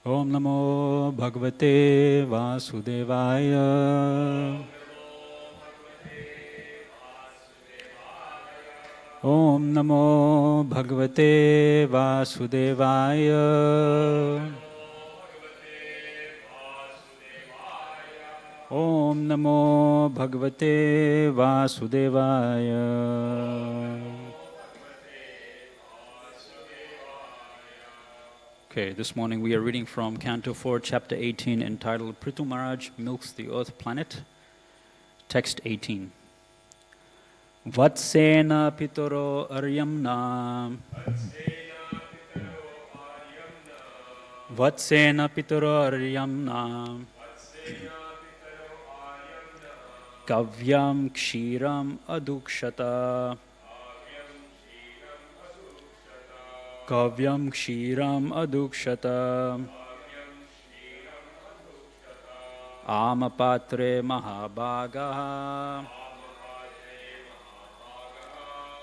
Om Namo Bhagavate Vasudevaya. Om Namo Bhagavate Vasudevaya. Om Namo Bhagavate Vasudevaya. Okay, this morning we are reading from Canto 4, Chapter 18, entitled Prithu Maharaj Milks the Earth Planet. Text 18. Vatsena pitoro aryamna. Vatsena pitoro aryamna. Kavyam kshiram adukshata. Kavyam kshiram adukshata. Amapatre mahabhagaha.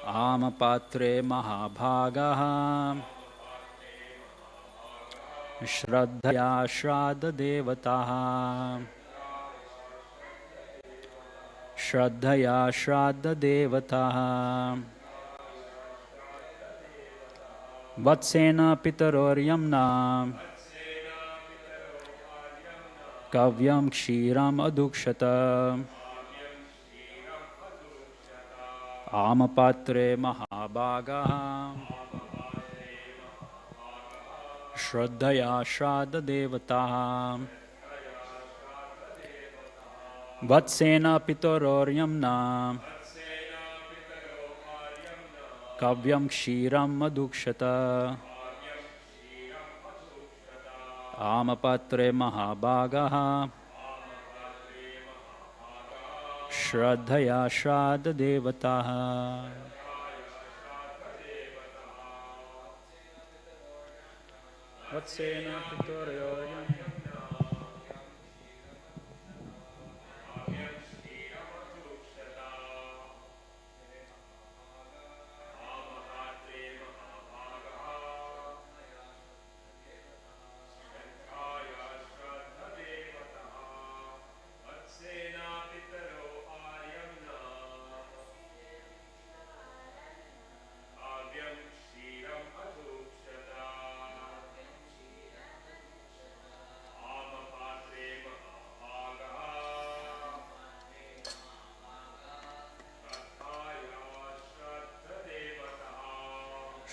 Amapatre mahabhagaha. Shraddhaya shraddha devataha. Shraddhaya shraddha devataha. Vatsena pitaroryamna. Kavyam kshiram adukshata. Amapatre mahabhagaha. Shraddhaya shraddha devataha. Vatsena pitaroryamna. Kavyam kshiram adukshata. Amapatre mahabhagaha. Shraddhaya shraddha devataha. Vatsena pitororyamna.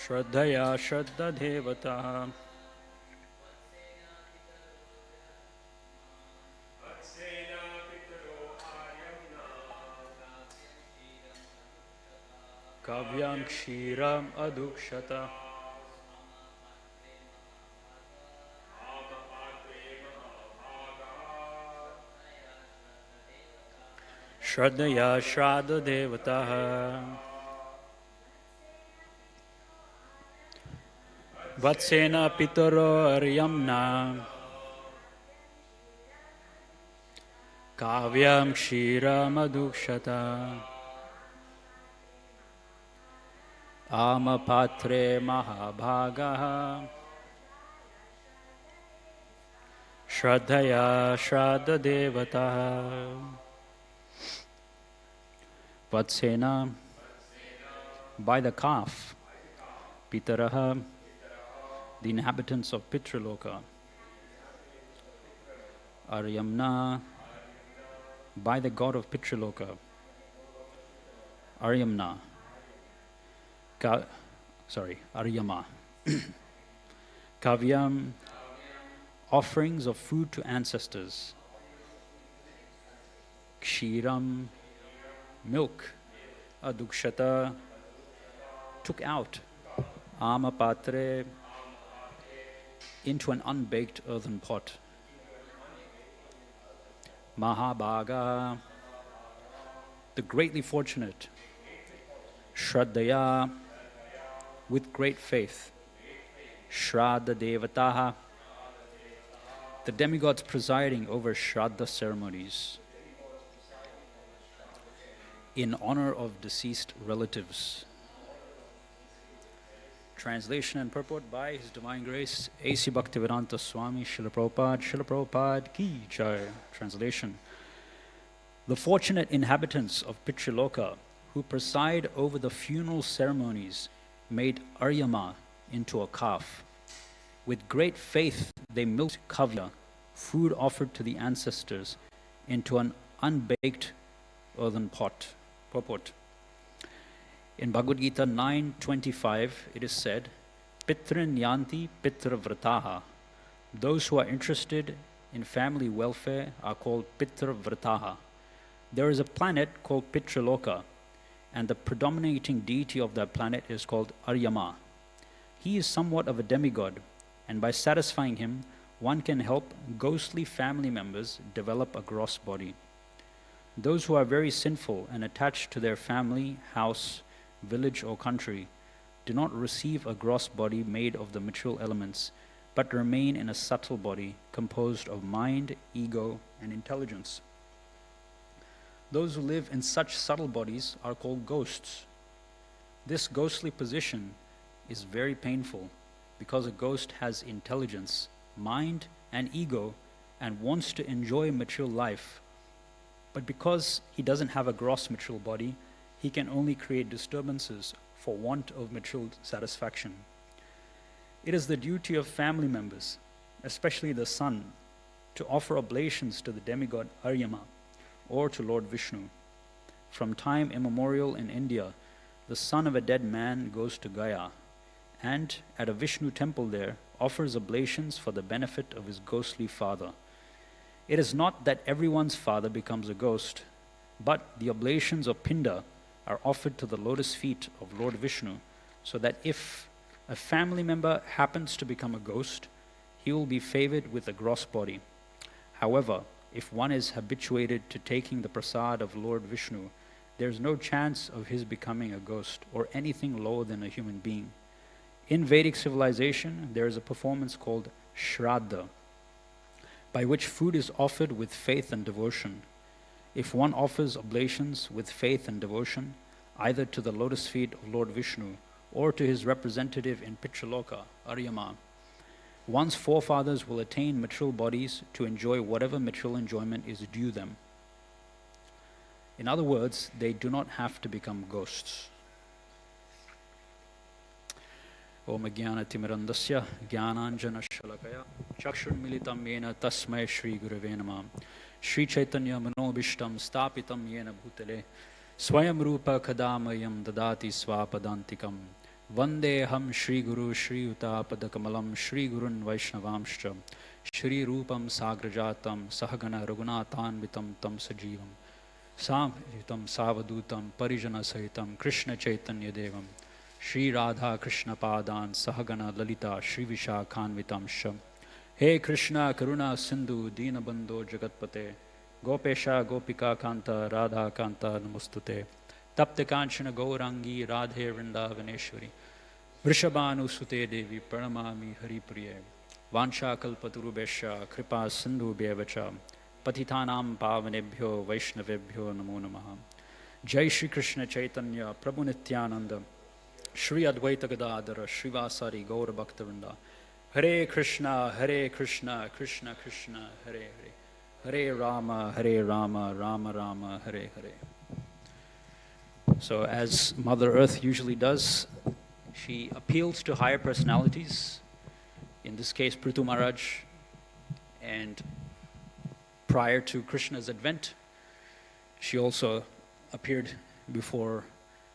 Shraddhaya shraddha devataha. Kavyam kshiram adukshata. Shraddhaya shraddha devataha. Vatsena pitaro aryamna. Kavyam kshiram adukshata. Amapatre mahabhagaha. Shraddhaya shraddha devataha. Vatsena, by the calf. Pitaraha, the inhabitants of Pitraloka. Aryamna, by the god of Pitraloka. Aryamna. Aryama. Kavyam, offerings of food to ancestors. Kshiram, milk. Adukshata, took out. Amapatre, into an unbaked earthen pot. Mahabhaga, the greatly fortunate. Shraddhaya, with great faith. Shraddha devataha, the demigods presiding over Shraddha ceremonies. In honor of deceased relatives. Translation and purport by His Divine Grace, A.C. Bhaktivedanta Swami Srila Prabhupada Ki Jai. Translation. The fortunate inhabitants of Pitraloka who preside over the funeral ceremonies made Aryama into a calf. With great faith they milked kavya, food offered to the ancestors, into an unbaked earthen pot. Purport. In Bhagavad Gita 9:25, it is said, Pitrin yanti pitra vrataha. Those who are interested in family welfare are called pitra vrataha. There is a planet called Pitraloka, and the predominating deity of that planet is called Aryama. He is somewhat of a demigod, and by satisfying him, one can help ghostly family members develop a gross body. Those who are very sinful and attached to their family, house, village or country do not receive a gross body made of the material elements, but remain in a subtle body composed of mind, ego, and intelligence. Those who live in such subtle bodies are called ghosts. This ghostly position is very painful because a ghost has intelligence, mind, and ego and wants to enjoy material life. But because he doesn't have a gross material body, he can only create disturbances for want of material satisfaction. It is the duty of family members, especially the son, to offer oblations to the demigod Aryama or to Lord Vishnu. From time immemorial in India, the son of a dead man goes to Gaya and, at a Vishnu temple there, offers oblations for the benefit of his ghostly father. It is not that everyone's father becomes a ghost, but the oblations of Pinda are offered to the lotus feet of Lord Vishnu, so that if a family member happens to become a ghost, he will be favored with a gross body. However, if one is habituated to taking the prasad of Lord Vishnu, there is no chance of his becoming a ghost or anything lower than a human being. In Vedic civilization, there is a performance called Shraddha, by which food is offered with faith and devotion. If one offers oblations with faith and devotion, either to the lotus feet of Lord Vishnu or to his representative in Pitraloka, Aryama, one's forefathers will attain material bodies to enjoy whatever material enjoyment is due them. In other words, they do not have to become ghosts. Om Jnana-timirandasya Jnananjana-shalakaya Chakshurmilitam Yena Tasmai Shri Gurave Namah Shri Chaitanya Manobishtam Stapitam Yena Bhutale Swayam Rupa Kadamayam Dadati Swapadantikam Vandeham Shri Guru Shri Utapadakamalam Shri Gurun Vaishnavamshcha Shri Rupam Sagrajatam Sahagana Raghunathanvitam Tam Sajivam Samhitam Savadutam Parijana Sahitam Krishna Chaitanya Devam Shri Radha Krishna Padan Sahagana Lalita Shri Vishakhanvitam Sham He Krishna Karuna Sindhu Dinabandho Jagatpate Gopesha Gopika Kanta Radha Kanta Namostute Tapte Kanchana Gaurangi Radhe Vrindavaneshwari Vrishabhanu Sute Devi Pranamami Haripriye Vansha Kalpaturubesha Kripa Sindhu Bevacha Patitanam Pavanebhyo Vaishnavebhyo Namo Namaha Jai Shri Krishna Chaitanya Prabhu Nityananda Shri Advaita Gadadhara Srivasari Gaura Bhaktavinda Hare Krishna, Krishna Krishna, Hare Hare Hare Rama, Rama Rama, Hare Hare. So as Mother Earth usually does, she appeals to higher personalities, in this case Prithu Maharaj, and prior to Krishna's advent, she also appeared before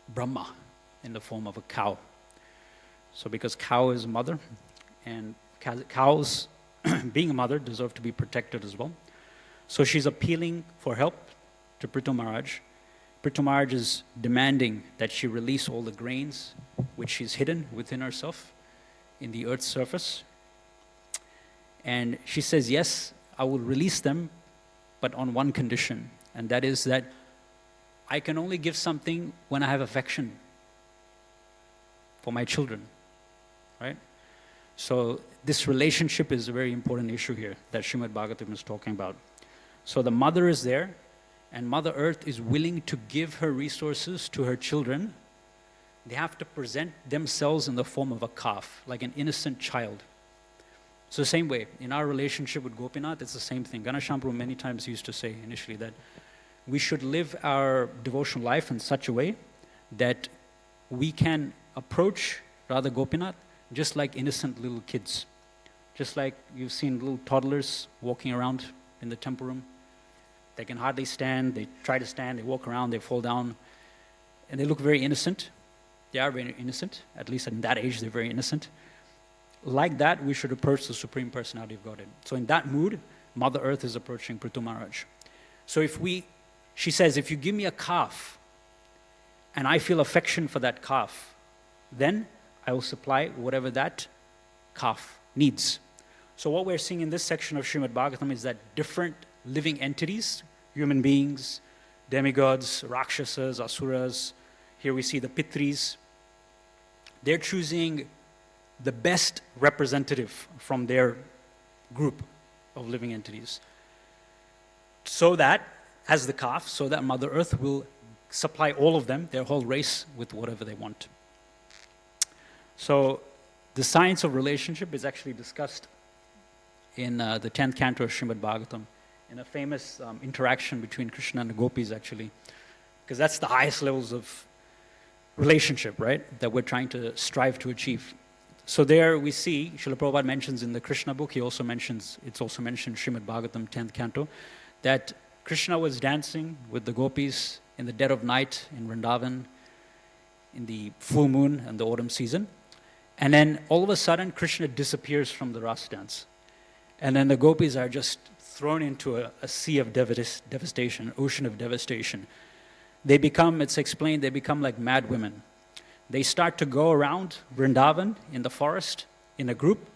Brahma in the form of a cow. So because cow is mother, and cows, being a mother, deserve to be protected as well. So she's appealing for help to Prithu Maharaj. Prithu Maharaj is demanding that she release all the grains which she's hidden within herself in the earth's surface. And she says, yes, I will release them, but on one condition, and that is that I can only give something when I have affection for my children, right? So this relationship is a very important issue here that Srimad Bhagavatam is talking about. So the mother is there, and Mother Earth is willing to give her resources to her children they have to present themselves in the form of a calf, like an innocent child. So the same way, in our relationship with Gopinath, it's the same thing. Ganesham Prabhu many times used to say initially that we should live our devotional life in such a way that we can approach Radha Gopinath just like innocent little kids. Just like you've seen little toddlers walking around in the temple room. They can hardly stand, they try to stand, they walk around, they fall down, and they look very innocent. They are very innocent, at least in that age, they're very innocent. Like that, we should approach the Supreme Personality of Godhead. So in that mood, Mother Earth is approaching Prithu Maharaj. So she says, if you give me a calf, and I feel affection for that calf, then I will supply whatever that calf needs. So what we're seeing in this section of Srimad Bhagavatam is that different living entities, human beings, demigods, rakshasas, asuras, here we see the pitris, they're choosing the best representative from their group of living entities. So that, as the calf, so that Mother Earth will supply all of them, their whole race, with whatever they want. So the science of relationship is actually discussed in the 10th canto of Srimad Bhagavatam, in a famous interaction between Krishna and the gopis, actually, because that's the highest levels of relationship, right, that we're trying to strive to achieve. So there we see, Srila Prabhupada mentions in the Krishna book, it's also mentioned in Srimad Bhagavatam 10th canto, that Krishna was dancing with the gopis in the dead of night in Vrindavan, in the full moon and the autumn season. And then all of a sudden, Krishna disappears from the Rasa dance. And then the gopis are just thrown into a sea of devastation, an ocean of devastation. They become, it's explained, they become like mad women. They start to go around Vrindavan in the forest in a group.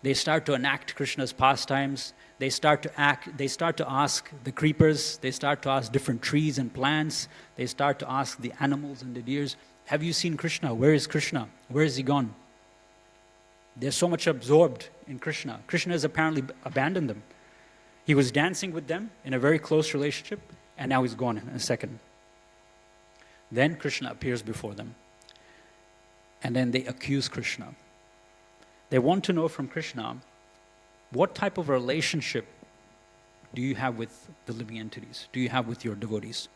They start to enact Krishna's pastimes. They start to ask the creepers, they start to ask different trees and plants. They start to ask the animals and the deers, have you seen Krishna? Where is Krishna? Where is he gone? They're so much absorbed in Krishna. Krishna has apparently abandoned them. He was dancing with them in a very close relationship, and now he's gone in a second. Then Krishna appears before them. And then they accuse Krishna. They want to know from Krishna, what type of relationship do you have with the living entities? Do you have with your devotees?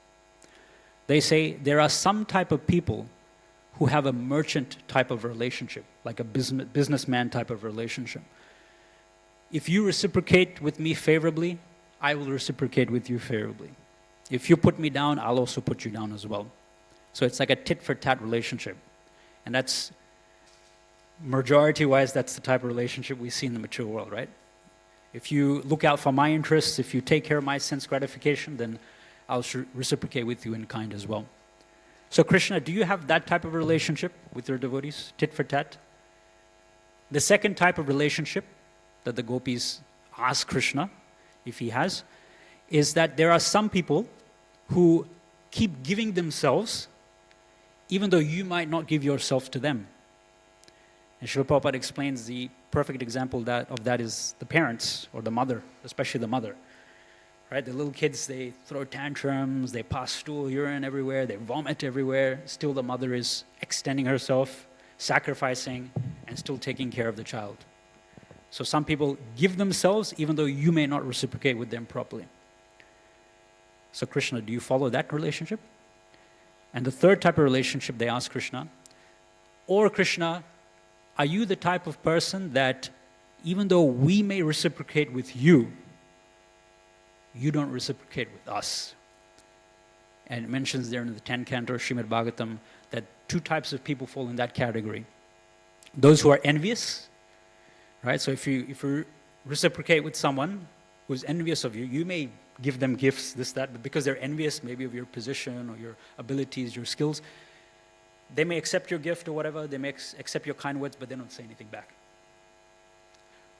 They say there are some type of people who have a merchant type of relationship, like a businessman type of relationship. If you reciprocate with me favorably, I will reciprocate with you favorably. If you put me down, I'll also put you down as well. So it's like a tit-for-tat relationship. And that's, majority-wise, that's the type of relationship we see in the mature world, right? If you look out for my interests, if you take care of my sense gratification, then I'll reciprocate with you in kind as well. So Krishna, do you have that type of relationship with your devotees, tit for tat? The second type of relationship that the gopis ask Krishna, if he has, is that there are some people who keep giving themselves even though you might not give yourself to them. And Srila Prabhupada explains the perfect example of that is the parents or the mother, especially the mother. Right? The little kids, they throw tantrums, they pass stool, urine everywhere, they vomit everywhere. Still the mother is extending herself, sacrificing, and still taking care of the child. So some people give themselves even though you may not reciprocate with them properly. So Krishna, do you follow that relationship? And the third type of relationship they ask Krishna, or Krishna, are you the type of person that even though we may reciprocate with you, you don't reciprocate with us? And it mentions there in the 10th canto of Srimad Bhagavatam that two types of people fall in that category. Those who are envious, right? So if you reciprocate with someone who's envious of you, you may give them gifts, this, that, but because they're envious maybe of your position or your abilities, your skills, they may accept your gift or whatever, they may accept your kind words, but they don't say anything back.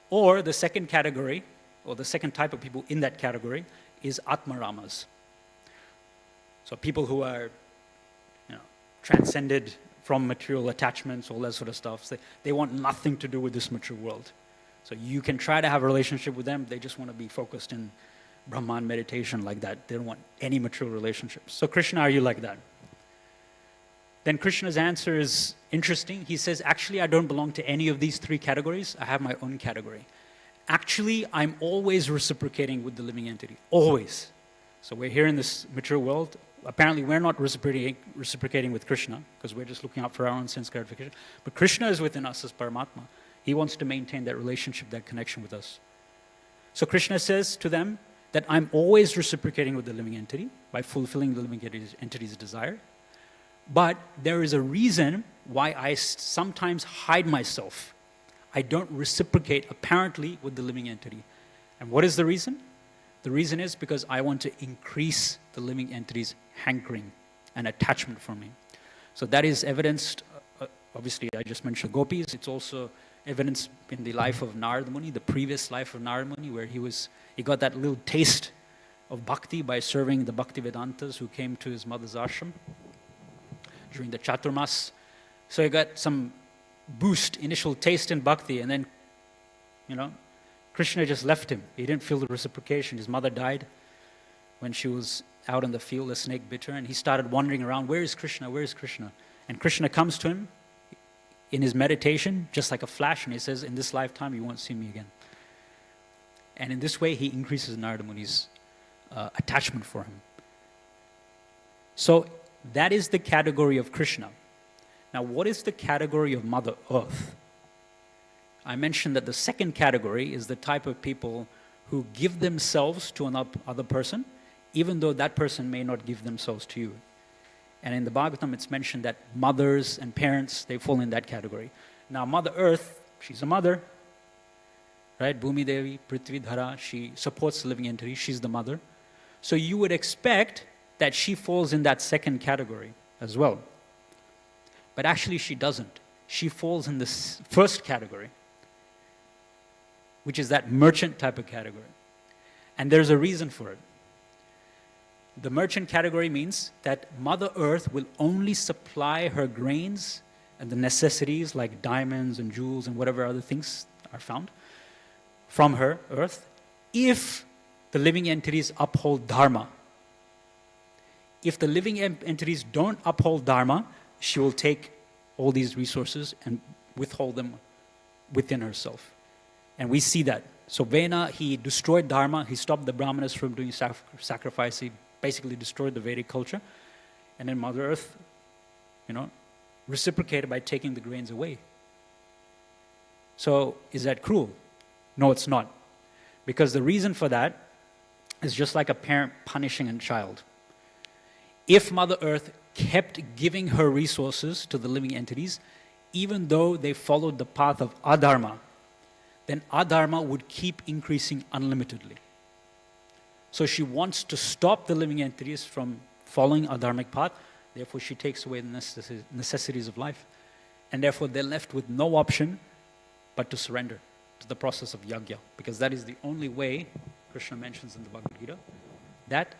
Or the second category, or the second type of people in that category, is Atmaramas. So people who are, transcended from material attachments, all that sort of stuff. So they want nothing to do with this material world. So you can try to have a relationship with them, they just want to be focused in Brahman meditation like that. They don't want any material relationships. So Krishna, are you like that? Then Krishna's answer is interesting. He says, actually, I don't belong to any of these three categories. I have my own category. Actually, I'm always reciprocating with the living entity, always. So we're here in this mature world. Apparently, we're not reciprocating with Krishna, because we're just looking out for our own sense gratification. But Krishna is within us as Paramatma. He wants to maintain that relationship, that connection with us. So Krishna says to them that I'm always reciprocating with the living entity by fulfilling the living entity's desire. But there is a reason why I sometimes hide myself. I don't reciprocate apparently with the living entity. And what is the reason? The reason is because I want to increase the living entity's hankering and attachment for me. So that is evidenced, obviously I just mentioned gopis. It's also evidenced in the life of Narada Muni, the previous life of Narada Muni, where he got that little taste of bhakti by serving the Bhakti Vedantas who came to his mother's ashram during the Chaturmas. So he got some boost, initial taste in bhakti, and then, Krishna just left him. He didn't feel the reciprocation. His mother died when she was out in the field, a snake bit her, and he started wandering around, where is Krishna, where is Krishna? And Krishna comes to him in his meditation, just like a flash, and he says, in this lifetime, you won't see me again. And in this way, he increases Narada Muni's attachment for him. So that is the category of Krishna. Now, what is the category of Mother Earth? I mentioned that the second category is the type of people who give themselves to another person, even though that person may not give themselves to you. And in the Bhagavatam, it's mentioned that mothers and parents, they fall in that category. Now, Mother Earth, she's a mother, right? Bhumi Devi, Prithvi Dhara, she supports the living entity, she's the mother. So you would expect that she falls in that second category as well. But actually she doesn't. She falls in this first category, which is that merchant type of category. And there's a reason for it. The merchant category means that Mother Earth will only supply her grains and the necessities like diamonds and jewels and whatever other things are found from her earth if the living entities uphold Dharma. If the living entities don't uphold Dharma, she will take all these resources and withhold them within herself. And we see that. So Vena, he destroyed Dharma, he stopped the Brahmanas from doing sacrifice, he basically destroyed the Vedic culture. And then Mother Earth, reciprocated by taking the grains away. So is that cruel? No, it's not. Because the reason for that is just like a parent punishing a child. If Mother Earth kept giving her resources to the living entities, even though they followed the path of adharma, then adharma would keep increasing unlimitedly. So she wants to stop the living entities from following a dharmic path, therefore she takes away the necessities of life. And therefore they're left with no option but to surrender to the process of yajna, because that is the only way, Krishna mentions in the Bhagavad Gita, that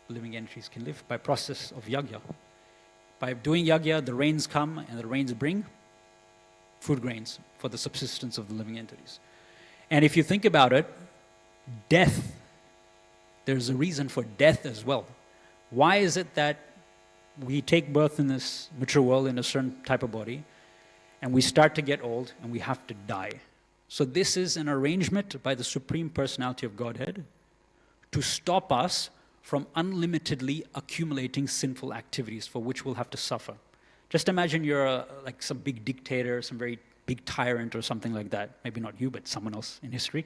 living entities can live, by process of yajna. By doing yajna, the rains come and the rains bring food grains for the subsistence of the living entities. And if you think about it, death, there's a reason for death as well. Why is it that we take birth in this mature world in a certain type of body and we start to get old and we have to die? So this is an arrangement by the Supreme Personality of Godhead to stop us from unlimitedly accumulating sinful activities for which we'll have to suffer. Just imagine you're like some big dictator, some very big tyrant or something like that. Maybe not you, but someone else in history.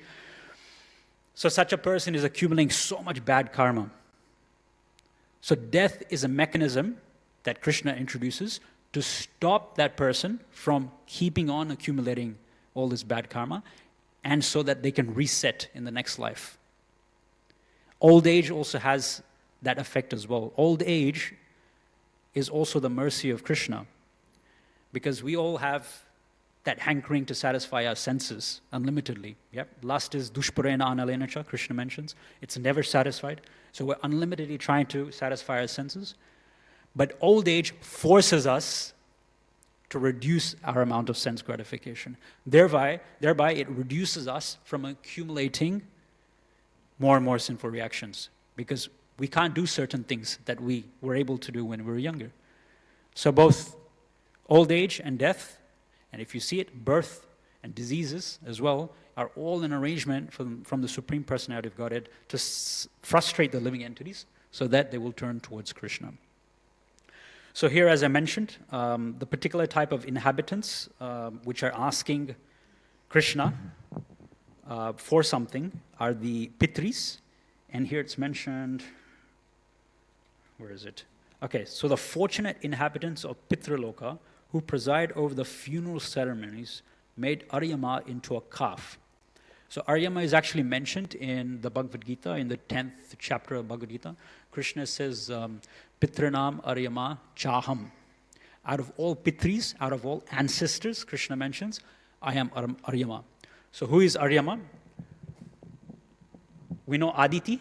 So such a person is accumulating so much bad karma. So death is a mechanism that Krishna introduces to stop that person from keeping on accumulating all this bad karma, and so that they can reset in the next life. Old age also has that effect as well. Old age is also the mercy of Krishna, because we all have that hankering to satisfy our senses unlimitedly. Yep. Lust is dushparena analenacha, Krishna mentions. It's never satisfied. So we're unlimitedly trying to satisfy our senses. But old age forces us to reduce our amount of sense gratification. Thereby it reduces us from accumulating more and more sinful reactions, because we can't do certain things that we were able to do when we were younger. So both Old age and death, and if you see it, birth and diseases as well, are all an arrangement from the Supreme Personality of Godhead to frustrate the living entities so that they will turn towards Krishna. So here, as I mentioned, the particular type of inhabitants which are asking Krishna for something are the Pitris, and here it's mentioned, where is it? Okay, so the fortunate inhabitants of Pitraloka who preside over the funeral ceremonies made Aryama into a calf. So Aryama is actually mentioned in the Bhagavad Gita, in the 10th chapter of Bhagavad Gita. Krishna says, Pitranam Aryama Chaham. Out of all Pitris, out of all ancestors, Krishna mentions, I am Aryama. So who is Aryama? We know Aditi,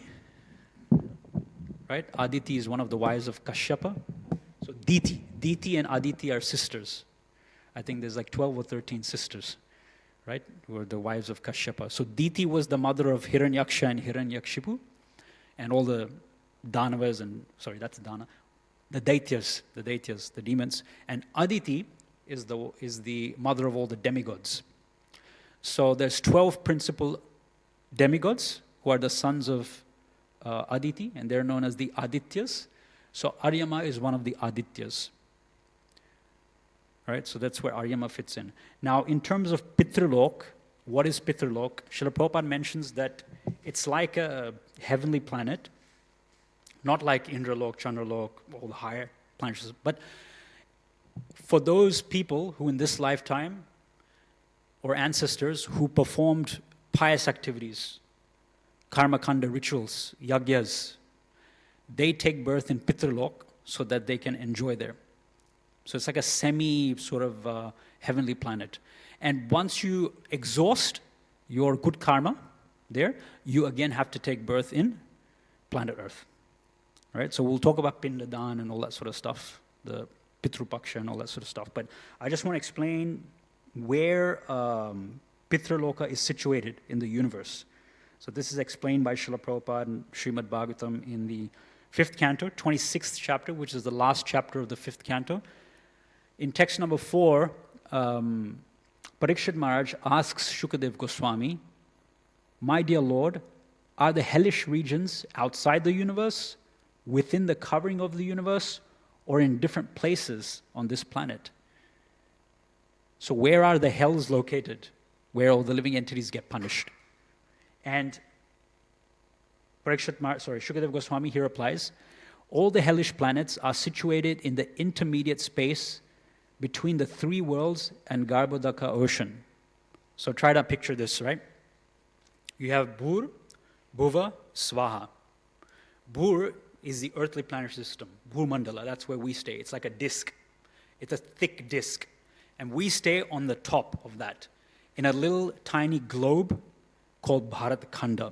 right? Aditi is one of the wives of Kashyapa. So Diti and Aditi are sisters. I think there's like 12 or 13 sisters, right? Who are the wives of Kashyapa. So Diti was the mother of Hiranyaksha and Hiranyakshipu, and all the Danavas and, sorry, that's Dana, the Daityas, the demons. And Aditi is the mother of all the demigods. So there's 12 principal demigods who are the sons of Aditi, and they're known as the Adityas. So Aryama is one of the Adityas. Right, so that's where Aryama fits in. Now, in terms of Pitralok, what is Pitralok? Srila Prabhupada mentions that it's like a heavenly planet, not like Indralok, Chandralok, all the higher planets, but for those people who in this lifetime, or ancestors who performed pious activities, karma kanda rituals, yagyas, they take birth in Pitralok so that they can enjoy there. So it's like a semi sort of heavenly planet. And once you exhaust your good karma there, you again have to take birth in planet Earth. Right? So we'll talk about Pindadan and all that sort of stuff, the Pitrupaksha and all that sort of stuff. But I just want to explain where Pitraloka is situated in the universe. So this is explained by Srila Prabhupada and Srimad Bhagavatam in the 5th canto, 26th chapter, which is the last chapter of the 5th canto. In text number 4, Parikshit Maharaj asks Shukadev Goswami, my dear Lord, are the hellish regions outside the universe, within the covering of the universe, or in different places on this planet? So where are the hells located, where all the living entities get punished? And Shukadev Goswami here replies, all the hellish planets are situated in the intermediate space between the 3 worlds and Garbhodaka ocean. So try to picture this, right? You have Bhur, Bhuva, Swaha. Bhur is the earthly planetary system, Bhur Mandala, that's where we stay. It's like a disk. It's a thick disk. And we stay on the top of that, in a little tiny globe called Bharat Khanda.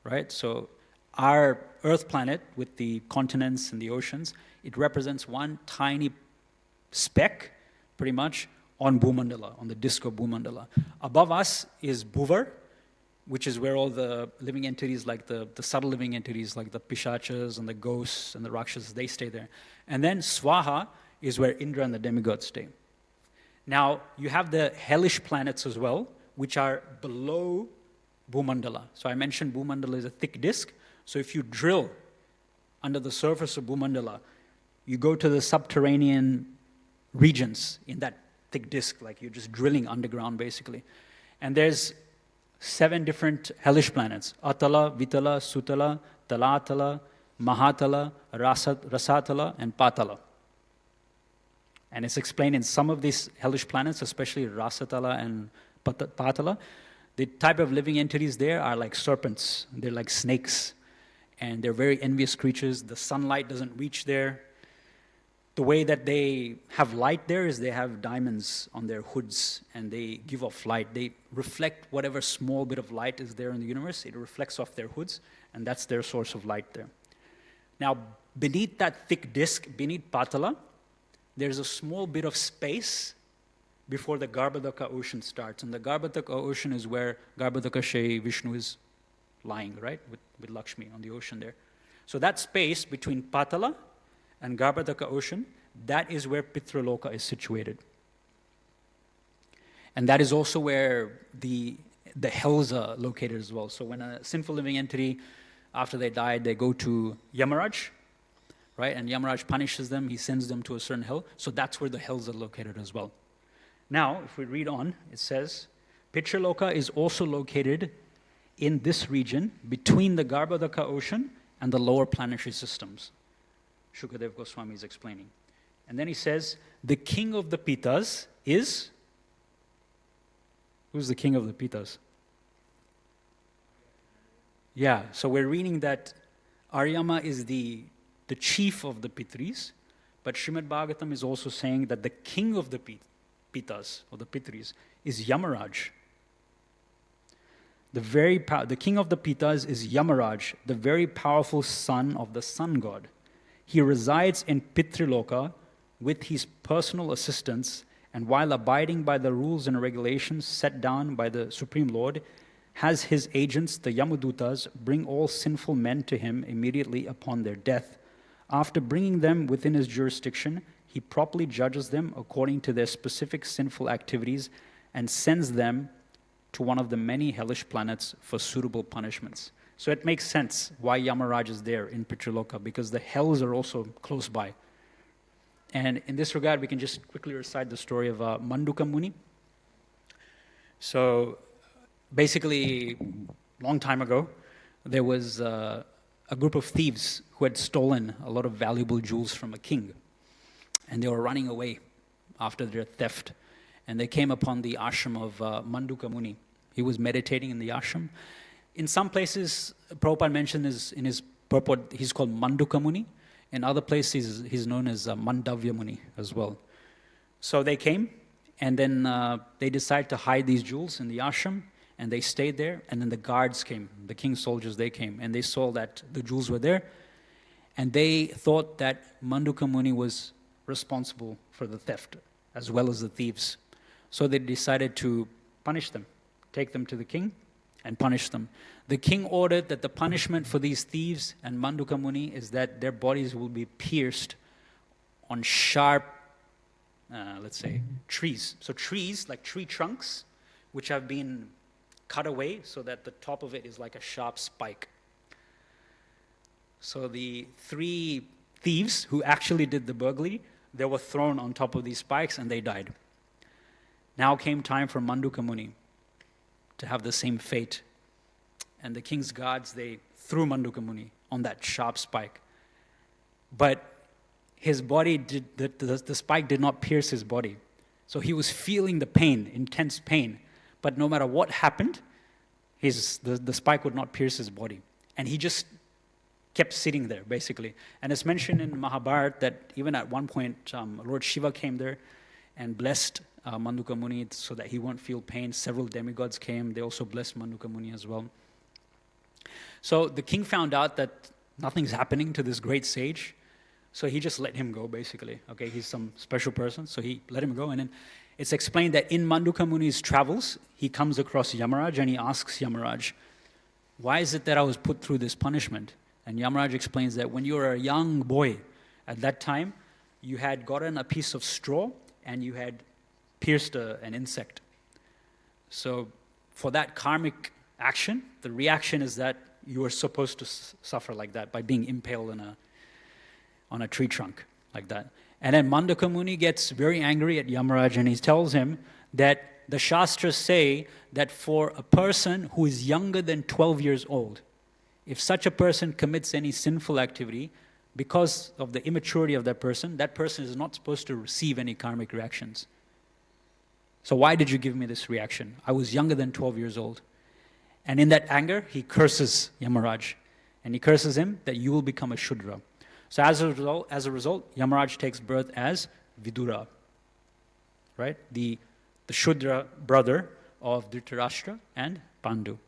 Right? So our Earth planet with the continents and the oceans, it represents one tiny speck, pretty much, on Bhumandala, on the disk of Bhumandala. Above us is Bhuvar, which is where all the living entities, like the subtle living entities, like the Pishachas and the ghosts and the Rakshasas, they stay there. And then Swaha is where Indra and the demigods stay. Now, you have the hellish planets as well, which are below Bhumandala. So I mentioned Bhumandala is a thick disk. So if you drill under the surface of Bhumandala, you go to the subterranean regions in that thick disk, like you're just drilling underground basically. And there's 7 different hellish planets: Atala, Vitala, Sutala, Talatala, Mahatala, Rasatala, and Patala. And it's explained in some of these hellish planets, especially Rasatala and Patala, the type of living entities there are like serpents. They're like snakes. And they're very envious creatures. The sunlight doesn't reach there. The way that they have light there is they have diamonds on their hoods, and they give off light. They reflect whatever small bit of light is there in the universe. It reflects off their hoods, and that's their source of light there. Now, beneath that thick disk, beneath Patala, there's a small bit of space before the Garbhodaka ocean starts. And the Garbhodaka ocean is where Garbhodaka Shri Vishnu is lying, right, with Lakshmi on the ocean there. So that space between Patala and Garbhodaka ocean, that is where Pitraloka is situated. And that is also where the hells are located as well. So when a sinful living entity, after they died, they go to Yamaraj, right? And Yamaraj punishes them, he sends them to a certain hell. So that's where the hells are located as well. Now, if we read on, it says, Pitraloka is also located in this region between the Garbhodaka ocean and the lower planetary systems. Shukadev Goswami is explaining. And then he says, the king of the Pitas is... Who's the king of the Pitas? Yeah, so we're reading that Aryama is the chief of the Pitris, but Srimad Bhagavatam is also saying that the king of the Pitas, or the Pitris, is Yamaraj. The king of the Pitas is Yamaraj, the very powerful son of the sun god. He resides in Pitriloka with his personal assistants, and while abiding by the rules and regulations set down by the Supreme Lord, has his agents, the Yamadutas, bring all sinful men to him immediately upon their death. After bringing them within his jurisdiction, he properly judges them according to their specific sinful activities and sends them to one of the many hellish planets for suitable punishments. So it makes sense why Yamaraj is there in Pitraloka, because the hells are also close by. And in this regard, we can just quickly recite the story of Manduka Muni. So basically, long time ago, there was a group of thieves who had stolen a lot of valuable jewels from a king. And they were running away after their theft. And they came upon the ashram of Manduka Muni. He was meditating in the ashram. In some places, Prabhupada mentioned in his purport, he's called Manduka Muni. In other places, he's known as Mandavya Muni as well. So they came, and then they decided to hide these jewels in the ashram, and they stayed there, and then the guards came, the king's soldiers, they came, and they saw that the jewels were there, and they thought that Manduka Muni was responsible for the theft, as well as the thieves. So they decided to punish them, take them to the king, and punish them. The king ordered that the punishment for these thieves and Manduka Muni is that their bodies will be pierced on sharp, let's say, trees. So trees, like tree trunks, which have been cut away so that the top of it is like a sharp spike. So the 3 thieves who actually did the burglary, they were thrown on top of these spikes and they died. Now came time for Manduka Muni to have the same fate. And the king's guards, they threw Manduka Muni on that sharp spike. But his body, the spike did not pierce his body. So he was feeling the pain, intense pain. But no matter what happened, the spike would not pierce his body. And he just kept sitting there, basically. And it's mentioned in Mahabharata that even at one point, Lord Shiva came there and blessed Manduka Muni so that he won't feel pain. Several demigods came. They also blessed Manduka Muni as well. So the king found out that nothing's happening to this great sage. So he just let him go, basically. Okay, he's some special person, so he let him go. And then it's explained that in Manduka Muni's travels, he comes across Yamaraj and he asks Yamaraj, why is it that I was put through this punishment? And Yamaraj explains that when you were a young boy, at that time, you had gotten a piece of straw and you had pierced an insect. So for that karmic action, the reaction is that you are supposed to suffer like that by being impaled on a tree trunk like that. And then Manduka Muni gets very angry at Yamaraj and he tells him that the Shastras say that for a person who is younger than 12 years old, if such a person commits any sinful activity, because of the immaturity of that person is not supposed to receive any karmic reactions. So why did you give me this reaction? I was younger than 12 years old. And in that anger, he curses Yamaraj. And he curses him that you will become a Shudra. So as a result, Yamaraj takes birth as Vidura, right? The Shudra brother of Dhritarashtra and Pandu.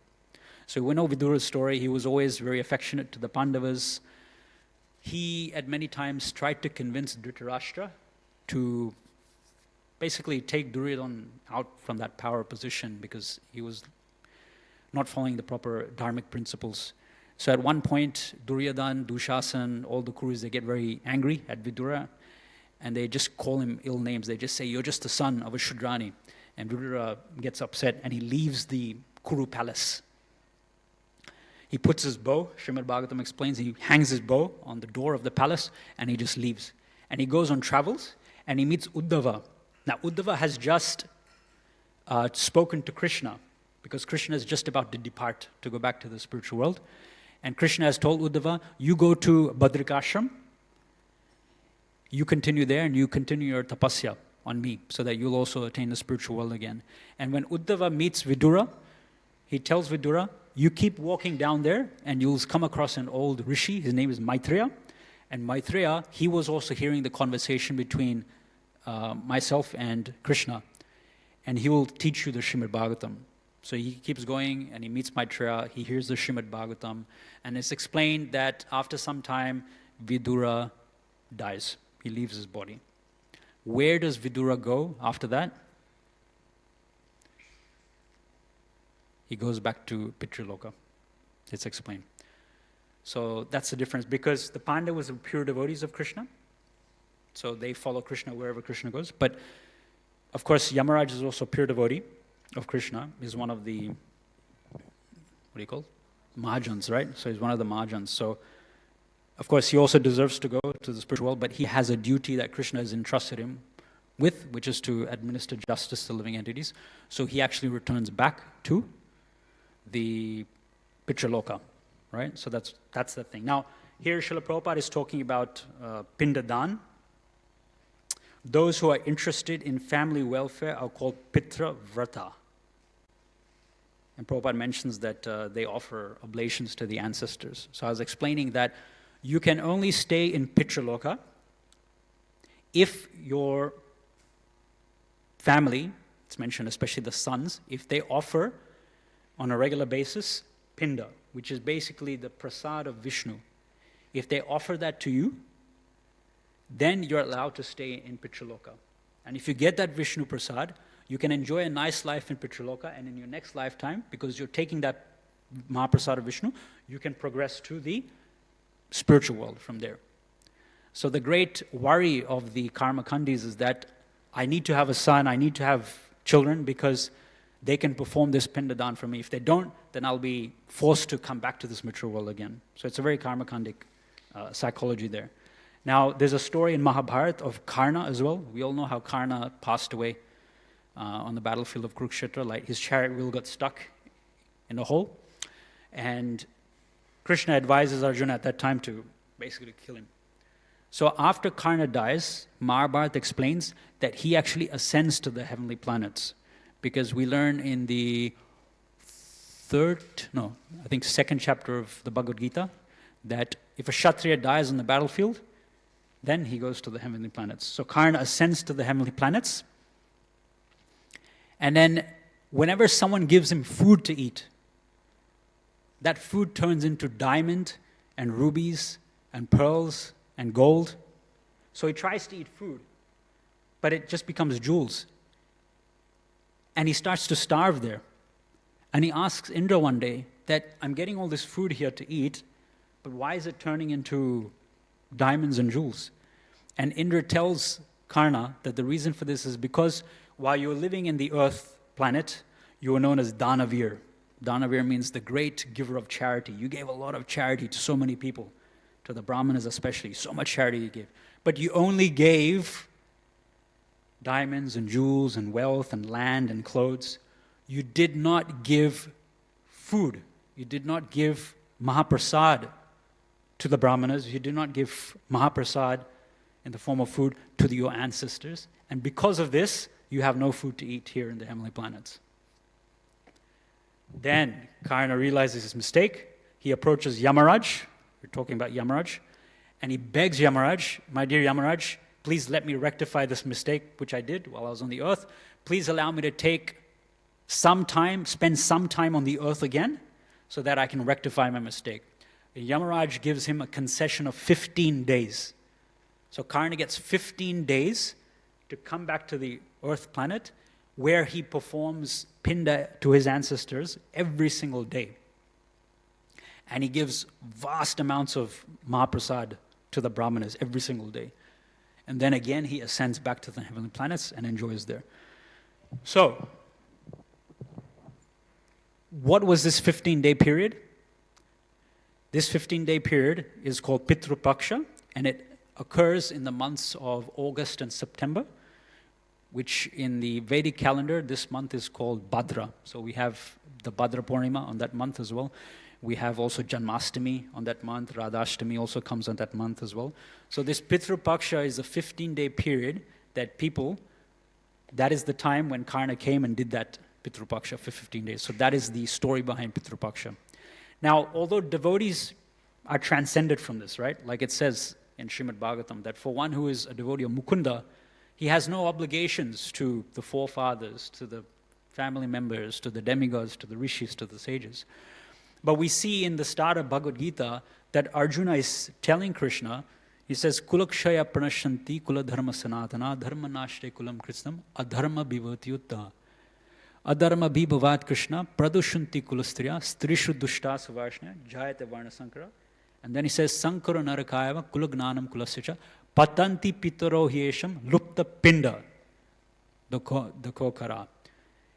So we know Vidura's story. He was always very affectionate to the Pandavas. He, at many times, tried to convince Dhritarashtra to basically take Duryodhana out from that power position because he was not following the proper dharmic principles. So at one point, Duryodhana, Dushasan, all the Kurus, they get very angry at Vidura. and they just call him ill names. They just say, you're just the son of a Shudrani. And Vidura gets upset and he leaves the Kuru palace. He puts his bow, Srimad Bhagavatam explains, he hangs his bow on the door of the palace and he just leaves. And he goes on travels and he meets Uddhava. Now Uddhava has just spoken to Krishna, because Krishna is just about to depart to go back to the spiritual world. And Krishna has told Uddhava, you go to Badrikashram, you continue there and you continue your tapasya on me so that you'll also attain the spiritual world again. And when Uddhava meets Vidura, he tells Vidura, you keep walking down there and you'll come across an old rishi, his name is Maitreya. And Maitreya, he was also hearing the conversation between myself and Krishna. And he will teach you the Srimad Bhagavatam. So he keeps going and he meets Maitreya, he hears the Srimad Bhagavatam, and it's explained that after some time, Vidura dies. He leaves his body. Where does Vidura go after that? He goes back to Pitraloka. It's explained. So that's the difference, because the Pandavas were pure devotees of Krishna. So they follow Krishna wherever Krishna goes. But of course, Yamaraj is also a pure devotee of Krishna. He's one of the, what do you call it? Mahajans, right? So he's one of the Mahajans. So, of course, he also deserves to go to the spiritual world, but he has a duty that Krishna has entrusted him with, which is to administer justice to living entities. So he actually returns back to the Pitraloka, right? So that's the thing. Now, here Srila Prabhupada is talking about Pindadan. Those who are interested in family welfare are called Pitra Vrata. And Prabhupada mentions that they offer oblations to the ancestors. So I was explaining that you can only stay in Pitraloka if your family, it's mentioned especially the sons, if they offer on a regular basis Pinda, which is basically the prasad of Vishnu. If they offer that to you, then you're allowed to stay in Pitraloka. And if you get that Vishnu prasad, you can enjoy a nice life in Pitraloka, and in your next lifetime, because you're taking that Mahaprasad of Vishnu, you can progress to the spiritual world from there. So the great worry of the karma khandis is that I need to have a son, I need to have children, because they can perform this pindadan for me. If they don't, then I'll be forced to come back to this material world again. So it's a very karma khandic psychology there. Now, there's a story in Mahabharata of Karna as well. We all know how Karna passed away on the battlefield of Kurukshetra. Like his chariot wheel got stuck in a hole. And Krishna advises Arjuna at that time to basically kill him. So after Karna dies, Mahabharata explains that he actually ascends to the heavenly planets. Because we learn in the second chapter of the Bhagavad Gita, that if a Kshatriya dies on the battlefield, then he goes to the heavenly planets. So Karna ascends to the heavenly planets. And then whenever someone gives him food to eat, that food turns into diamond and rubies and pearls and gold. So he tries to eat food, but it just becomes jewels. And he starts to starve there. And he asks Indra one day that, I'm getting all this food here to eat, but why is it turning into diamonds and jewels? And Indra tells Karna that the reason for this is because while you were living in the earth planet, you were known as Danavir. Danavir means the great giver of charity. You gave a lot of charity to so many people, to the Brahmanas especially, so much charity you gave. But you only gave diamonds and jewels and wealth and land and clothes. You did not give food. You did not give Mahaprasad to the Brahmanas. You did not give Mahaprasad in the form of food to your ancestors. And because of this, you have no food to eat here in the heavenly planets. Then Karna realizes his mistake. He approaches Yamaraj. We're talking about Yamaraj. And he begs Yamaraj, my dear Yamaraj, please let me rectify this mistake, which I did while I was on the earth. Please allow me to take some time, spend some time on the earth again, so that I can rectify my mistake. Yamaraj gives him a concession of 15 days. So Karna gets 15 days to come back to the earth planet, where he performs pinda to his ancestors every single day. And he gives vast amounts of Mahaprasad to the Brahmanas every single day. And then again, he ascends back to the heavenly planets and enjoys there. So, what was this 15-day period? This 15-day period is called Pitru Paksha, and it occurs in the months of August and September, which in the Vedic calendar, this month is called Bhadra. So we have the Bhadra Purnima on that month as well. We have also Janmashtami on that month. Radhashtami also comes on that month as well. So this Pitru Paksha is a 15-day period that that is the time when Karna came and did that Pitru Paksha for 15 days. So that is the story behind Pitru Paksha. Now, although devotees are transcended from this, right? Like it says in Srimad Bhagavatam, that for one who is a devotee of Mukunda, he has no obligations to the forefathers, to the family members, to the demigods, to the rishis, to the sages. But we see in the start of Bhagavad Gita that Arjuna is telling Krishna, he says, Kulakshaya pranashanti kula dharma sanatana dharma nashte kulam krishnam adharma bhivatyutta. Adharma bhivavat Krishna pradushunti kulastriya strishu dushta savashnya jayate varna sankara. And then he says, Sankara narakayava kulagnanam kulasya patanti pitaro hyesham lupta pinda the kokara.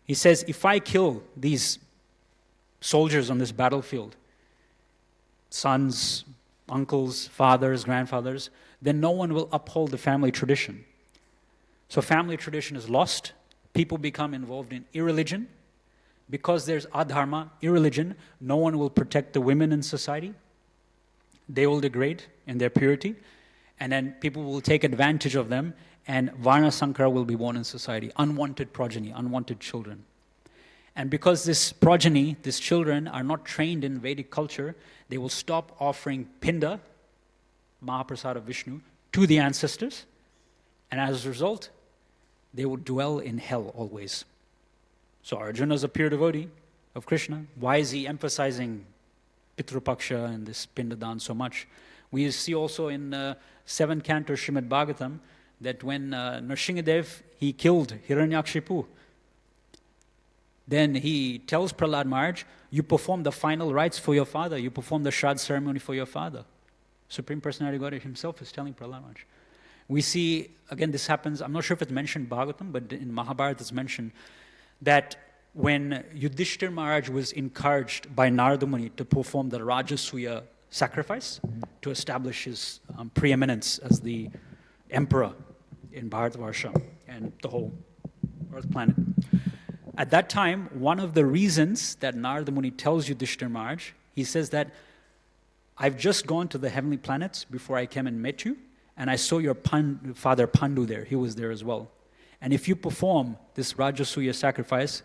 He says, if I kill these soldiers on this battlefield, sons, uncles, fathers, grandfathers, then no one will uphold the family tradition. So family tradition is lost. People become involved in irreligion. Because there's adharma, irreligion, no one will protect the women in society. They will degrade in their purity. And then people will take advantage of them, and Varna Sankara will be born in society. Unwanted progeny, unwanted children. And because this progeny, these children, are not trained in Vedic culture, they will stop offering Pinda, Mahaprasad of Vishnu, to the ancestors. And as a result, they will dwell in hell always. So Arjuna is a pure devotee of Krishna. Why is he emphasizing Pitru Paksha and this Pindadan so much? We see also in 7th canto Srimad Bhagavatam that when Nrsimhadev, he killed Hiranyakshipu, then he tells Prahlad Maharaj, you perform the final rites for your father. You perform the Shraddha ceremony for your father. Supreme Personality of Godhead himself is telling Prahlad Maharaj. We see, again, this happens, I'm not sure if it's mentioned in Bhagavatam, but in Mahabharata it's mentioned that when Yudhishthir Maharaj was encouraged by Narada Muni to perform the Rajasuya sacrifice to establish his preeminence as the emperor in Bharatavarsha and the whole earth planet. At that time, one of the reasons that Narada Muni tells Yudhishthir Maharaj, he says that I've just gone to the heavenly planets before I came and met you, and I saw your father Pandu there. He was there as well. And if you perform this Rajasuya sacrifice,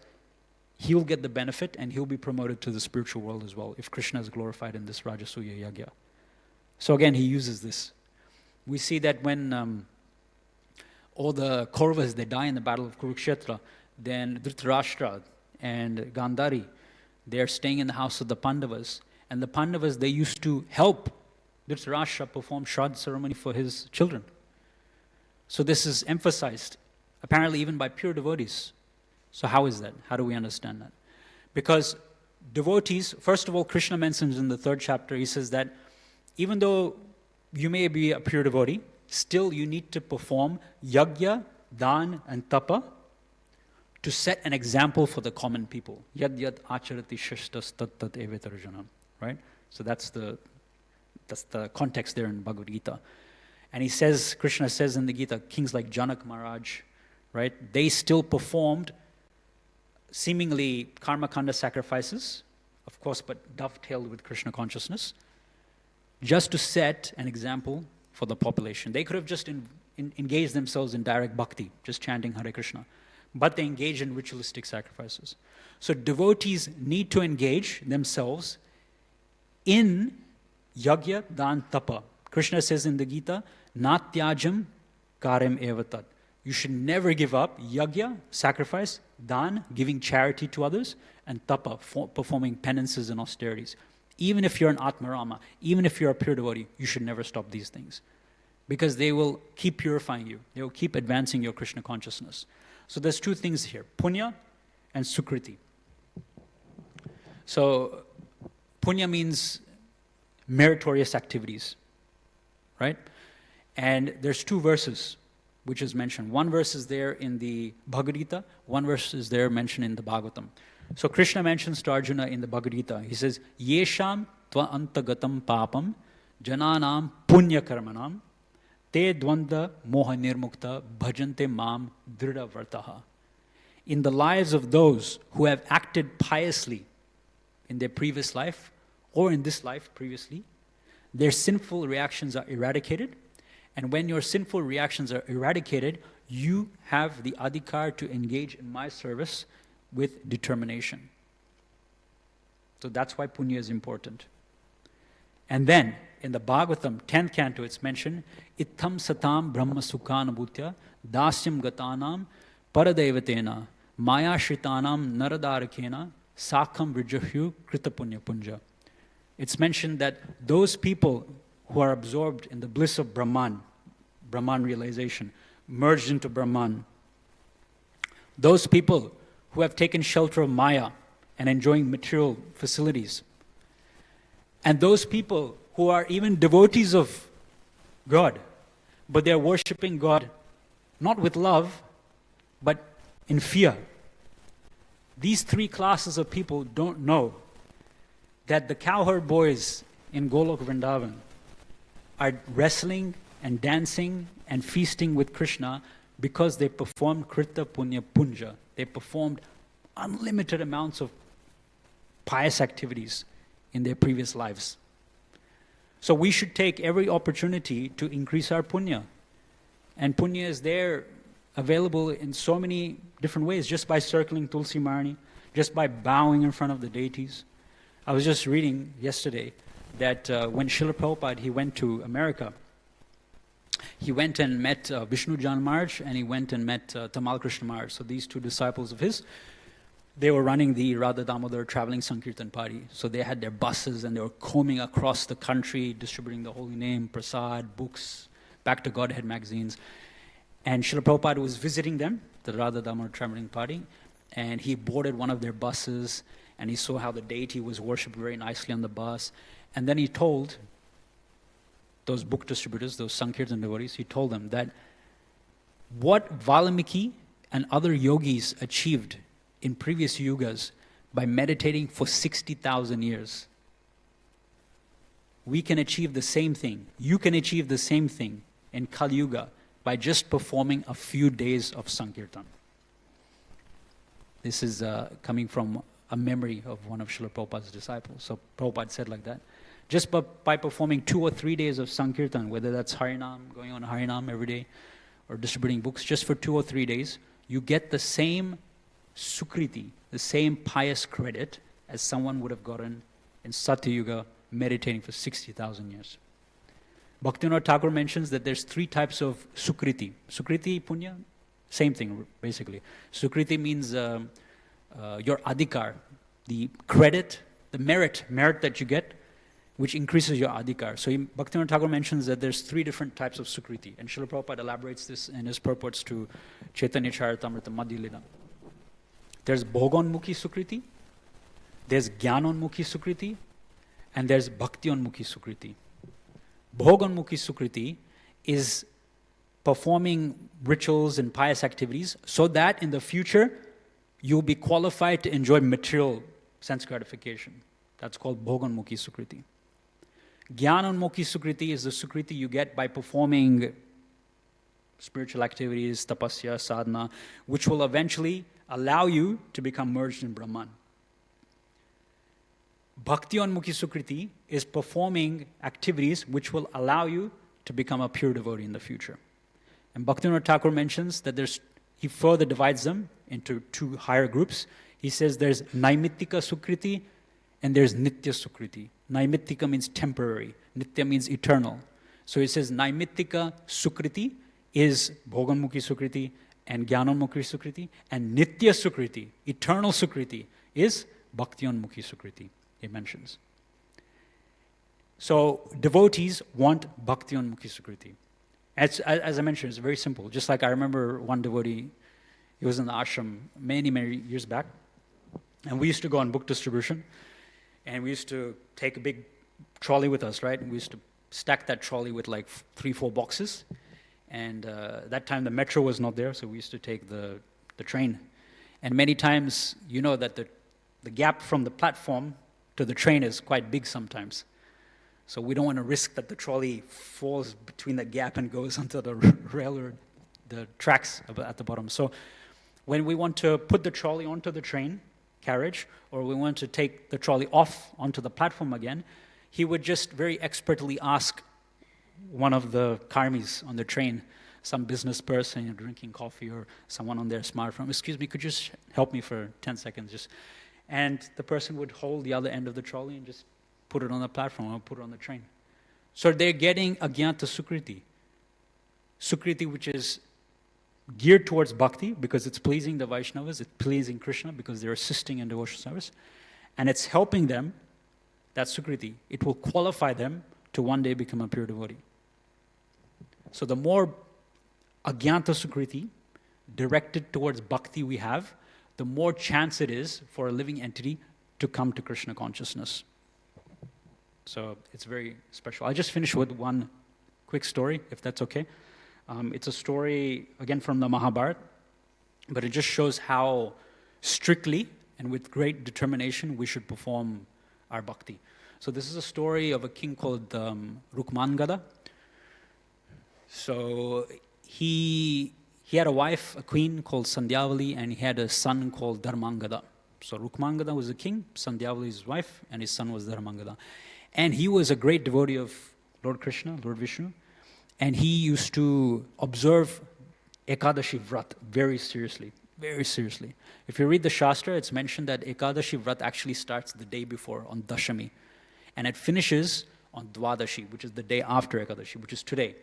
he'll get the benefit and he'll be promoted to the spiritual world as well if Krishna is glorified in this Rajasuya Yagya. So again, he uses this. We see that when all the Kauravas, they die in the battle of Kurukshetra, then Dhritarashtra and Gandhari, they're staying in the house of the Pandavas. And the Pandavas, they used to help Dhritarashtra perform Shraddha ceremony for his children. So this is emphasized, apparently even by pure devotees. So how is that? How do we understand that? Because devotees, first of all, Krishna mentions in the 3rd chapter, he says that even though you may be a pure devotee, still you need to perform yagya, dan, and tapa to set an example for the common people. Yad yad acharati shashtas tat tat evetarjanam. Right? So that's the context there in Bhagavad Gita. And he says, Krishna says in the Gita, kings like Janak Maharaj, right? They still performed seemingly karma-kanda sacrifices, of course, but dovetailed with Krishna consciousness, just to set an example for the population. They could have just engaged themselves in direct bhakti, just chanting Hare Krishna, but they engaged in ritualistic sacrifices. So devotees need to engage themselves in yagya, dan, tapa. Krishna says in the Gita, natyajam karem evatat. You should never give up yagya, sacrifice, dan, giving charity to others, and tapa, performing penances and austerities. Even if you're an Atmarama, even if you're a pure devotee, you should never stop these things. Because they will keep purifying you. They will keep advancing your Krishna consciousness. So there's 2 things here, punya and sukriti. So punya means meritorious activities, right? And there's 2 verses which is mentioned. One verse is there in the Bhagavad Gita, one verse is there mentioned in the Bhagavatam. So Krishna mentions to Arjuna in the Bhagavad Gita, he says, Yesham tva antagatam papam jananam punya karmanam te dvanda moha nirmukta bhajante mam drida vartaha. In the lives of those who have acted piously in their previous life or in this life previously, their sinful reactions are eradicated. And when your sinful reactions are eradicated, you have the adhikar to engage in my service with determination. So that's why punya is important. And then, in the Bhagavatam, 10th canto, it's mentioned, Ittham satam brahma sukhanabhutya dasyam gatanam paradevatena maya shritanam naradarakena sakham vrijahyu krita punya punja. It's mentioned that those people who are absorbed in the bliss of Brahman realization, merged into Brahman, those people who have taken shelter of Maya and enjoying material facilities, and those people who are even devotees of God, but they're worshipping God not with love, but in fear. These 3 classes of people don't know that the cowherd boys in Golok Vrindavan are wrestling and dancing and feasting with Krishna because they performed Krita Punya Punja. They performed unlimited amounts of pious activities in their previous lives. So we should take every opportunity to increase our punya. And punya is there available in so many different ways, just by circling Tulsi Marni, just by bowing in front of the deities. I was just reading yesterday that when Srila Prabhupada, he went to America, he went and met Vishnu Jan Maharaj, and he went and met Tamal Krishna Maharaj. So these 2 disciples of his, they were running the Radha Damodar traveling Sankirtan party. So they had their buses and they were combing across the country, distributing the holy name, prasad, books, Back to Godhead magazines. And Srila Prabhupada was visiting them, the Radha Damodar traveling party, and he boarded one of their buses and he saw how the deity was worshipped very nicely on the bus. And then he told those book distributors, those Sankirtan devotees, he told them that what Valmiki and other yogis achieved in previous yugas by meditating for 60,000 years, we can achieve the same thing. You can achieve the same thing in Kali Yuga by just performing a few days of Sankirtan. This is coming from a memory of one of Srila Prabhupada's disciples. So Prabhupada said like that. Just by performing 2 or 3 days of Sankirtan, whether that's Harinam, going on Harinam every day, or distributing books, just for 2 or 3 days, you get the same sukriti, the same pious credit as someone would have gotten in Satya Yuga meditating for 60,000 years. Bhaktivinoda Thakur mentions that there's 3 types of sukriti. Sukriti, punya, same thing basically. Sukriti means your adhikar, the credit, the merit that you get, which increases your adhikar. So Bhaktivinoda Thakur mentions that there's 3 different types of sukriti, and Srila Prabhupada elaborates this in his purports to Chaitanya Charitamrita Madhya Lila. There's Bhogonmukhi sukriti, there's Jnanonmukhi sukriti, and there's Bhaktionmukhi sukriti. Bhogonmukhi sukriti is performing rituals and pious activities so that in the future you'll be qualified to enjoy material sense gratification. That's called Bhogonmukhi sukriti. Jnanonmukhi sukriti is the sukriti you get by performing spiritual activities, tapasya, sadhana, which will eventually allow you to become merged in Brahman. Bhaktionmukhi sukriti is performing activities which will allow you to become a pure devotee in the future. And Bhaktivinoda Thakur mentions that he further divides them into 2 higher groups. He says there's Naimittika sukriti and there's Nitya sukriti. Naimittika means temporary, Nitya means eternal. So he says Naimittika sukriti is Bhoganmukhi sukriti and Jnanonmukhi sukriti, and Nitya sukriti, eternal sukriti, is Bhaktionmukhi sukriti, he mentions. So devotees want Bhaktionmukhi sukriti. As I mentioned, it's very simple. Just like I remember one devotee, he was in the ashram many years back, and we used to go on book distribution, and we used to take a big trolley with us, right? And we used to stacked that trolley with like 3-4 boxes. And that time the metro was not there, so we used to take the train. And many times, you know that the gap from the platform to the train is quite big sometimes. So we don't want to risk that the trolley falls between the gap and goes onto the railroad, the tracks at the bottom. So when we want to put the trolley onto the train carriage, or we want to take the trolley off onto the platform again, he would just very expertly ask one of the karmis on the train, some business person drinking coffee or someone on their smartphone, excuse me, could you just help me for 10 seconds? And the person would hold the other end of the trolley and just put it on the platform or put it on the train. So they're getting Agyanta Sukriti. Sukriti, which is geared towards bhakti because it's pleasing the Vaishnavas, it's pleasing Krishna because they're assisting in devotional service, and it's helping them, that Sukriti, it will qualify them to one day become a pure devotee. So the more Agyanta Sukriti directed towards bhakti we have, the more chance it is for a living entity to come to Krishna consciousness. So it's very special. I'll just finish with one quick story, if that's okay. It's a story, again, from the Mahabharata, but it just shows how strictly and with great determination we should perform our bhakti. So this is a story of a king called Rukmangada. So he had a wife, a queen called Sandhyavali, and he had a son called Dharmangada. So Rukmangada was the king, Sandhyavali is his wife, and his son was Dharmangada. And he was a great devotee of Lord Krishna, Lord Vishnu, and he used to observe Ekadashi Vrat very seriously, very seriously. If you read the Shastra, it's mentioned that Ekadashi Vrat actually starts the day before, on Dashami, and it finishes on Dwadashi, which is the day after Ekadashi, which is today.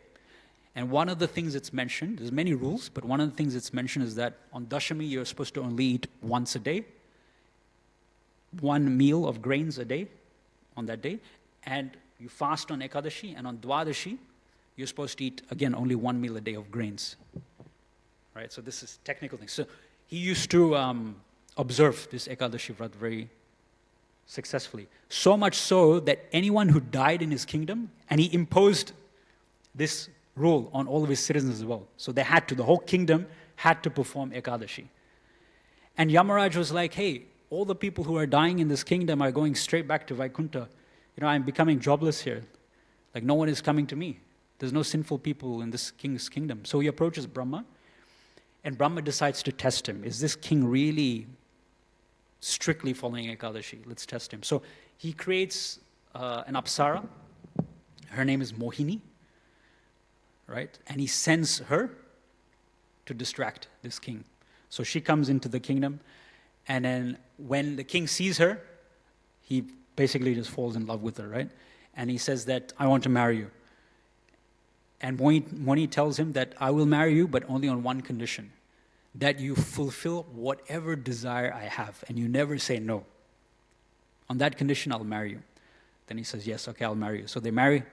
And one of the things that's mentioned, there's many rules, but one of the things that's mentioned is that on Dashami, you're supposed to only eat once a day, one meal of grains a day on that day, and you fast on Ekadashi, and on Dwadashi, you're supposed to eat, again, only one meal a day of grains. Right? So this is technical thing. So he used to observe this Ekadashi Vrat very successfully. So much so that anyone who died in his kingdom, and he imposed this rule on all of his citizens as well. So they had to, the whole kingdom had to perform Ekadashi. And Yamaraj was like, hey, all the people who are dying in this kingdom are going straight back to Vaikuntha. You know, I'm becoming jobless here. Like, no one is coming to me. There's no sinful people in this king's kingdom. So he approaches Brahma, and Brahma decides to test him. Is this king really strictly following Ekadashi? Let's test him. So he creates an Apsara. Her name is Mohini, right? And he sends her to distract this king. So she comes into the kingdom, and then when the king sees her, he basically just falls in love with her, right? And he says that, I want to marry you. And Moni tells him that I will marry you, but only on one condition, that you fulfill whatever desire I have, and you never say no. On that condition, I'll marry you. Then he says, yes, okay, I'll marry you. So they marry,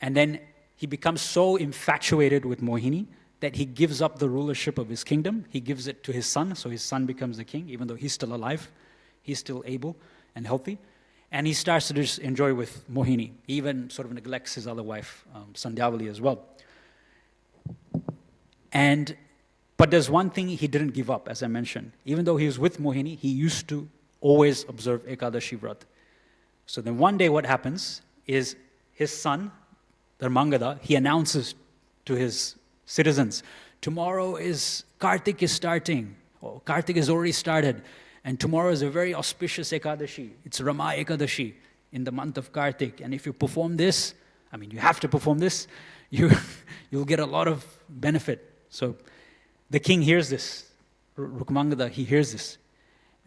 and then he becomes so infatuated with Mohini that he gives up the rulership of his kingdom. He gives it to his son, so his son becomes the king, even though he's still alive. He's still able and healthy. And he starts to just enjoy with Mohini. He even sort of neglects his other wife, Sandhyavali, as well. But there's one thing he didn't give up, as I mentioned. Even though he was with Mohini, he used to always observe Ekadashi Vrat. So then one day what happens is his son, Dharmangada, he announces to his citizens, tomorrow is Kartik is starting, or Kartik has already started, and tomorrow is a very auspicious Ekadashi. It's Rama Ekadashi in the month of Kartik, and if you perform this, I mean, you have to perform this, you'll get a lot of benefit. So the king hears this, Rukmangada, he hears this,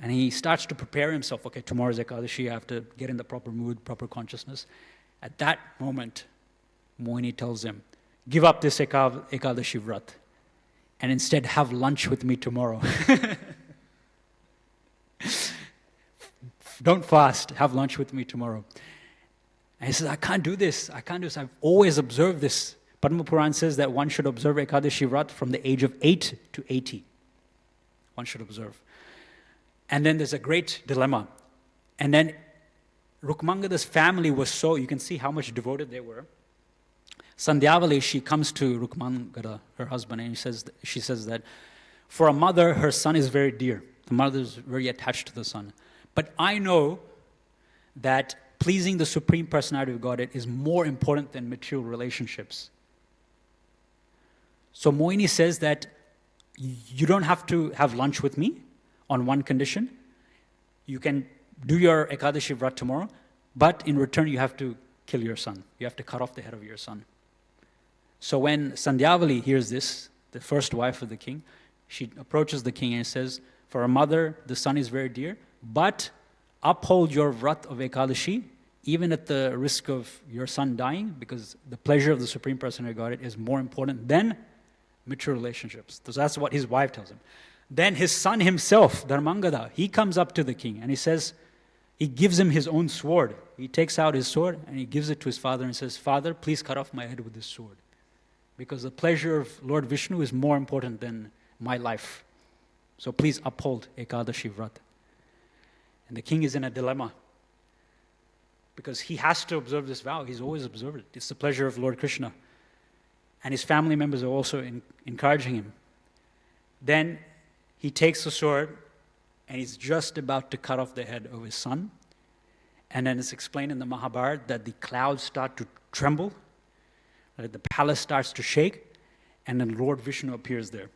and he starts to prepare himself. Okay, tomorrow's Ekadashi, I have to get in the proper mood, proper consciousness. At that moment, Mohini tells him, give up this Ekadashi Vrat and instead have lunch with me tomorrow. Don't fast, have lunch with me tomorrow. And he says, I can't do this. I've always observed this. Padma Puran says that one should observe Ekadashi Vrat from the age of 8 to 80. One should observe. And then there's a great dilemma. And then Rukmangada's family was so, you can see how much devoted they were. Sandhyavali, she comes to Rukmangada, her husband, and she says that for a mother, her son is very dear. The mother is very attached to the son. But I know that pleasing the Supreme Personality of Godhead is more important than material relationships. So Moini says that you don't have to have lunch with me on one condition. You can do your Ekadashi Vrat tomorrow, but in return you have to kill your son. You have to cut off the head of your son. So when Sandhyavali hears this, the first wife of the king, she approaches the king and says, for a mother, the son is very dear, but uphold your Vrat of Ekadashi, even at the risk of your son dying, because the pleasure of the Supreme Personality of Godhead is more important than material relationships. So that's what his wife tells him. Then his son himself, Dharmangada, he comes up to the king and he says, he gives him his own sword. He takes out his sword and he gives it to his father and says, Father, please cut off my head with this sword. Because the pleasure of Lord Vishnu is more important than my life. So please uphold Ekadashi Vrat. And the king is in a dilemma, because he has to observe this vow. He's always observed it. It's the pleasure of Lord Krishna. And his family members are also encouraging him. Then he takes the sword and he's just about to cut off the head of his son. And then it's explained in the Mahabharata that the clouds start to tremble, that the palace starts to shake, and then Lord Vishnu appears there.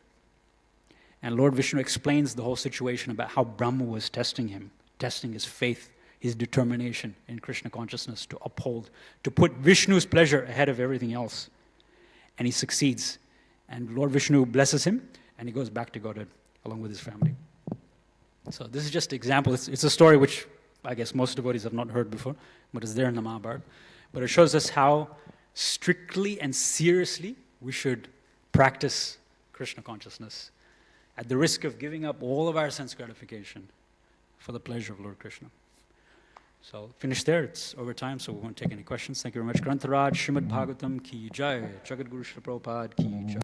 And Lord Vishnu explains the whole situation about how Brahma was testing him, testing his faith, his determination in Krishna consciousness to uphold, to put Vishnu's pleasure ahead of everything else. And he succeeds. And Lord Vishnu blesses him, and he goes back to Godhead along with his family. So this is just an example. It's a story which I guess most devotees have not heard before, but it's there in the Mahabharata. But it shows us how strictly and seriously we should practice Krishna consciousness at the risk of giving up all of our sense gratification for the pleasure of Lord Krishna. So finish there. It's over time, so we won't take any questions. Thank you very much. Grantaraj, Srimad Bhagavatam ki jai. Jagat Guru Srila Prabhupada ki jai.